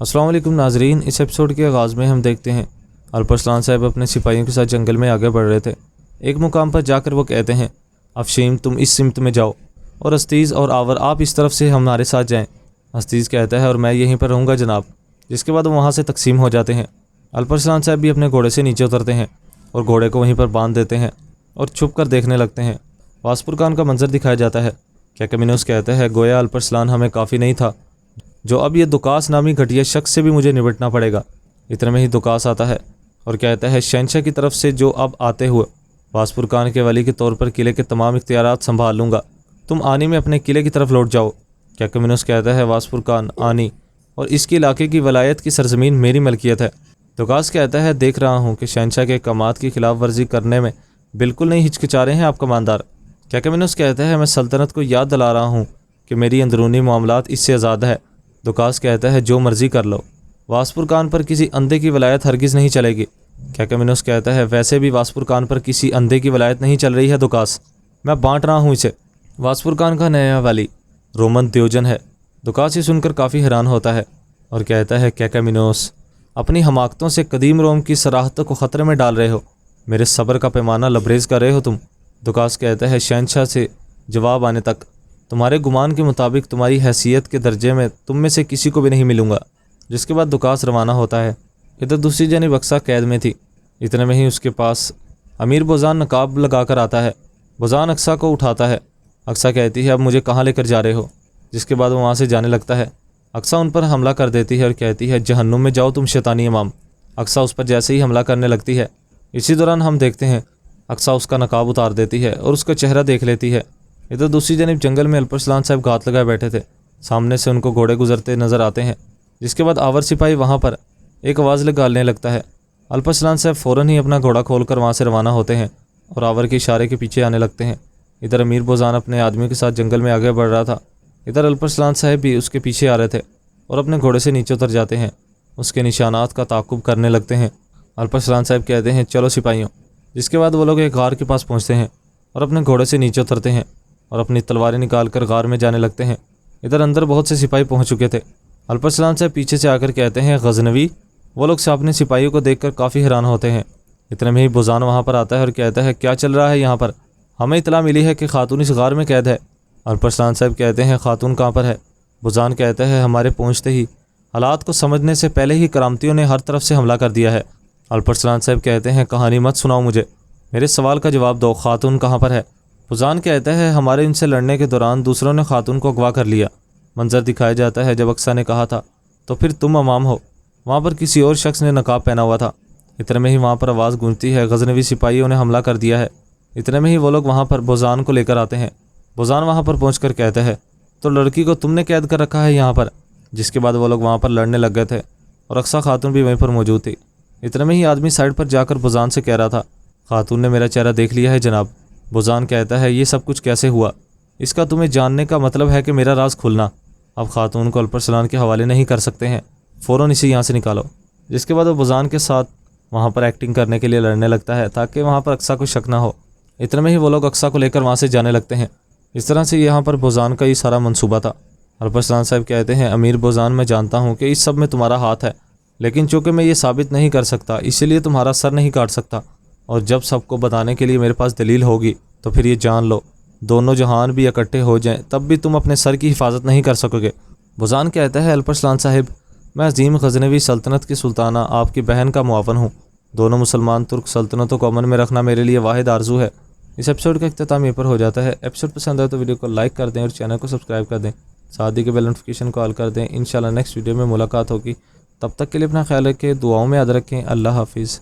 السلام علیکم ناظرین، اس ایپیسوڈ کے آغاز میں ہم دیکھتے ہیں الپرسلان صاحب اپنے سپاہیوں کے ساتھ جنگل میں آگے بڑھ رہے تھے۔ ایک مقام پر جا کر وہ کہتے ہیں، افشیم تم اس سمت میں جاؤ اور استیز اور آور آپ اس طرف سے ہمارے ساتھ جائیں۔ استیز کہتا ہے اور میں یہیں پر رہوں گا جناب، جس کے بعد وہ وہاں سے تقسیم ہو جاتے ہیں۔ الپرسلان صاحب بھی اپنے گھوڑے سے نیچے اترتے ہیں اور گھوڑے کو وہیں پر باندھ دیتے ہیں اور چھپ کر دیکھنے لگتے ہیں۔ واسپورکان کا منظر دکھایا جاتا ہے۔ کیکامینوس کہتا ہے، گویا الپرسلان ہمیں کافی نہیں تھا، جو اب یہ دکاس نامی گھٹیا شخص سے بھی مجھے نمٹنا پڑے گا۔ اتنے میں ہی دکاس آتا ہے اور کہتا ہے، شہنشاہ کی طرف سے جو اب آتے ہوئے واسپورکان کے ولی کے طور پر قلعے کے تمام اختیارات سنبھال لوں گا، تم آنی میں اپنے قلعے کی طرف لوٹ جاؤ۔ کیکامینوس کہتا ہے، واسپورکان آنی اور اس کے علاقے کی ولایت کی سرزمین میری ملکیت ہے۔ دکاس کہتا ہے، دیکھ رہا ہوں کہ شہنشاہ کے احکامات کی خلاف ورزی کرنے میں بالکل نہیں ہچکچا رہے ہیں آپ کماندار۔ کیکامینوس کہتا ہے، میں سلطنت کو یاد دلا رہا ہوں کہ میری اندرونی معاملات اس سے آزاد ہے۔ دکاس کہتا ہے، جو مرضی کر لو، واسپورکان پر کسی اندھے کی ولایت ہرگز نہیں چلے گی۔ کیکامینوس کہتا ہے، ویسے بھی واسپورکان پر کسی اندھے کی ولایت نہیں چل رہی ہے دکاس، میں بانٹ رہا ہوں اسے۔ واسپورکان کا نیا والی رومن دیوجن ہے۔ دکاس یہ سن کر کافی حیران ہوتا ہے اور کہتا ہے، کیکامینوس اپنی حماقتوں سے قدیم روم کی صراحتوں کو خطرے میں ڈال رہے ہو، میرے صبر کا پیمانہ لبریز کر رہے ہو تم۔ دکاس کہتا ہے، شہنشاہ سے جواب آنے تک تمہارے گمان کے مطابق تمہاری حیثیت کے درجے میں تم میں سے کسی کو بھی نہیں ملوں گا۔ جس کے بعد دکاس روانہ ہوتا ہے۔ ادھر دوسری جانب اقصیٰ قید میں تھی۔ اتنے میں ہی اس کے پاس امیر بوزان نقاب لگا کر آتا ہے۔ بوزان اقصیٰ کو اٹھاتا ہے۔ اقصیٰ کہتی ہے، اب مجھے کہاں لے کر جا رہے ہو؟ جس کے بعد وہ وہاں سے جانے لگتا ہے۔ اقصیٰ ان پر حملہ کر دیتی ہے اور کہتی ہے، جہنم میں جاؤ تم شیطانی امام۔ اقصیٰ اس پر جیسے ہی حملہ کرنے لگتی ہے، اسی دوران ہم دیکھتے ہیں اقصیٰ اس کا نقاب اتار دیتی ہے اور اس کا چہرہ دیکھ لیتی ہے۔ ادھر دوسری جانب جنگل میں الپرسلان صاحب گھات لگائے بیٹھے تھے۔ سامنے سے ان کو گھوڑے گزرتے نظر آتے ہیں، جس کے بعد آور سپاہی وہاں پر ایک آواز نکالنے لگتا ہے۔ الپرسلان صاحب فوراً ہی اپنا گھوڑا کھول کر وہاں سے روانہ ہوتے ہیں اور آور کے اشارے کے پیچھے آنے لگتے ہیں۔ ادھر امیر بوزان اپنے آدمیوں کے ساتھ جنگل میں آگے بڑھ رہا تھا۔ ادھر الپرسلان صاحب بھی اس کے پیچھے آ رہے تھے اور اپنے گھوڑے سے نیچے اتر جاتے ہیں، اس کے نشانات کا تعاقب کرنے لگتے ہیں۔ الپرسلان صاحب کہتے ہیں، چلو سپاہیوں۔ جس کے بعد وہ لوگ ایک غار کے پاس پہنچتے ہیں اور اپنے گھوڑے سے نیچے اترتے ہیں اور اپنی تلواریں نکال کر غار میں جانے لگتے ہیں۔ ادھر اندر بہت سے سپاہی پہنچ چکے تھے۔ الپرسلان صاحب پیچھے سے آ کر کہتے ہیں، غزنوی۔ وہ لوگ اپنے سپاہیوں کو دیکھ کر کافی حیران ہوتے ہیں۔ اتنے میں ہی بوزان وہاں پر آتا ہے اور کہتا ہے، کیا چل رہا ہے یہاں پر؟ ہمیں اطلاع ملی ہے کہ خاتون اس غار میں قید ہے۔ الپرسلان صاحب کہتے ہیں، خاتون کہاں پر ہے؟ بوزان کہتا ہے، ہمارے پہنچتے ہی حالات کو سمجھنے سے پہلے ہی کرامتیوں نے ہر طرف سے حملہ کر دیا ہے۔ الپرسلان صاحب کہتے ہیں، کہانی مت سناؤ مجھے، میرے سوال کا جواب دو، خاتون کہاں پر ہے؟ بوزان کہتا ہے، ہمارے ان سے لڑنے کے دوران دوسروں نے خاتون کو اغوا کر لیا۔ منظر دکھایا جاتا ہے، جب اقصیٰ نے کہا تھا تو پھر تم امام ہو، وہاں پر کسی اور شخص نے نقاب پہنا ہوا تھا۔ اتنے میں ہی وہاں پر آواز گونجتی ہے، غزنوی سپاہیوں نے حملہ کر دیا ہے۔ اتنے میں ہی وہ لوگ وہاں پر بوزان کو لے کر آتے ہیں۔ بوزان وہاں پر پہنچ کر کہتا ہے، تو لڑکی کو تم نے قید کر رکھا ہے یہاں پر؟ جس کے بعد وہ لوگ وہاں پر لڑنے لگ گئے تھے اور اقصیٰ خاتون بھی وہیں پر موجود تھی۔ اتنے میں ہی آدمی سائڈ پر جا کر بوزان سے کہہ رہا تھا، خاتون نے میرا چہرہ دیکھ لیا ہے جناب۔ بوزان کہتا ہے، یہ سب کچھ کیسے ہوا؟ اس کا تمہیں جاننے کا مطلب ہے کہ میرا راز کھلنا۔ اب خاتون کو الپرسلان کے حوالے نہیں کر سکتے ہیں، فوراً اسے یہاں سے نکالو۔ جس کے بعد وہ بوزان کے ساتھ وہاں پر ایکٹنگ کرنے کے لیے لڑنے لگتا ہے تاکہ وہاں پر اقصیٰ کو شک نہ ہو۔ اتنے میں ہی وہ لوگ اقصیٰ کو لے کر وہاں سے جانے لگتے ہیں۔ اس طرح سے یہاں پر بوزان کا یہ سارا منصوبہ تھا۔ الپرسلان صاحب کہتے ہیں، امیر بوزان، میں جانتا ہوں کہ اس سب میں تمہارا ہاتھ ہے، لیکن چونکہ میں یہ ثابت نہیں کر سکتا، اسی لیے تمہارا سر نہیں کاٹ سکتا، اور جب سب کو بتانے کے لیے میرے پاس دلیل ہوگی تو پھر یہ جان لو، دونوں جہان بھی اکٹھے ہو جائیں تب بھی تم اپنے سر کی حفاظت نہیں کر سکو گے۔ بوزان کہتا ہے، الپرسلان صاحب، میں عظیم غزنوی سلطنت کی سلطانہ آپ کی بہن کا معاون ہوں، دونوں مسلمان ترک سلطنتوں کو امن میں رکھنا میرے لیے واحد آرزو ہے۔ اس ایپیسوڈ کا اختتام یہیں پر ہو جاتا ہے۔ ایپیسوڈ پسند آئے تو ویڈیو کو لائک کر دیں اور چینل کو سبسکرائب کر دیں، ساتھ ہی کے بیل نوٹیفیکیشن کو آل کر دیں۔ انشاءاللہ نیکسٹ ویڈیو میں ملاقات ہوگی، تب تک کے لیے اپنا خیال رکھیں، دعاؤں میں یاد رکھیں۔ اللہ حافظ۔